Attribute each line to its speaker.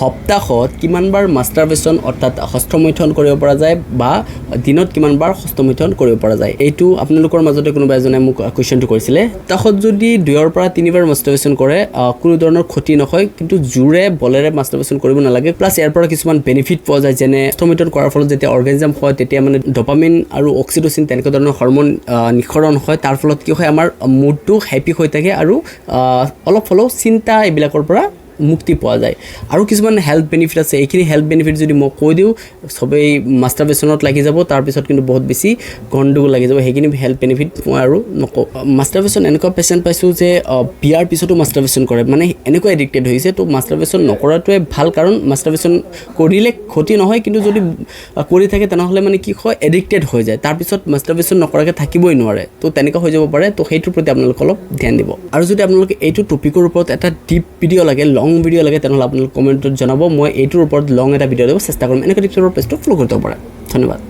Speaker 1: সপ্তাহত কিমানবাৰ মাষ্টাৰবেশ্যন অৰ্থাৎ হস্তমৈথুন কৰিব পৰা যায় বা দিনত কিমানবাৰ হস্তমৈথুন কৰিব পৰা যায় এইটো আপোনালোকৰ মাজতে কোনোবা এজনে মোক কুৱেশ্যনটো কৰিছিলে। সপ্তাহত যদি 2ৰ পৰা 3বাৰ মাষ্টাৰবেশ্যন কৰে কোনো ধৰণৰ ক্ষতি নহয়, কিন্তু জোৰে বলেৰে মাষ্টাৰবেশ্যন কৰিব নালাগে। প্লাছ ইয়াৰ পৰা কিছুমান বেনিফিট পোৱা যায়, যেনে হস্তমৈথুন কৰাৰ ফলত যেতিয়া অৰ্গেনিজম হয় তেতিয়া মানে ডপামিন আৰু অক্সিটচিন তেনেকুৱা ধৰণৰ হৰম'ন নিঃসৰণ হয়। তাৰ ফলত কি হয়, আমাৰ মুডটো হেপী হৈ থাকে আৰু অলপ হ'লেও চিন্তা এইবিলাকৰ পৰা মুক্তি পোৱা যায়। আৰু কিছুমান হেল্থ বেনিফিট আছে, এইখিনি হেল্থ বেনিফিট যদি মই কৈ দিওঁ সবেই মাষ্টাৰবেশ্যনত লাগি যাব, তাৰপিছত কিন্তু বহুত বেছি গণ্ডগোল লাগি যাব। সেইখিনি হেল্থ বেনিফিট মই আৰু নকওঁ। মাষ্টাৰবেশ্যন এনেকুৱা পেচেণ্ট পাইছোঁ যে বিয়াৰ পিছতো মাষ্টাৰবেশ্যন কৰে, মানে এনেকুৱা এডিক্টেড হৈছে। তো মাষ্টাৰবেশ্যন নকৰাটোৱে ভাল, কাৰণ মাষ্টাৰবেশ্যন কৰিলে ক্ষতি নহয়, কিন্তু যদি কৰি থাকে তেনেহ'লে মানে কি হয়, এডিক্টেড হৈ যায়, তাৰপিছত মাষ্টাৰবেশ্যন নকৰাকৈ থাকিবই নোৱাৰে। তো তেনেকুৱা হৈ যাব পাৰে। তো সেইটোৰ প্ৰতি আপোনালোকে অলপ ধ্যান দিব। আৰু যদি আপোনালোকে এইটো টপিকৰ ওপৰত এটা ডিপ ভিডিঅ' লাগে, লং ভিডিঅ' লাগে, তেনেহ'লে আপোনালোকে কমেণ্টত জনাব। মই এইটোৰ ওপৰত লং এটা ভিডিঅ' দিব চেষ্টা কৰিম। এনেকৈ টিপছৰ পেজটো ফ'ল' কৰি দিব পাৰে। ধন্যবাদ।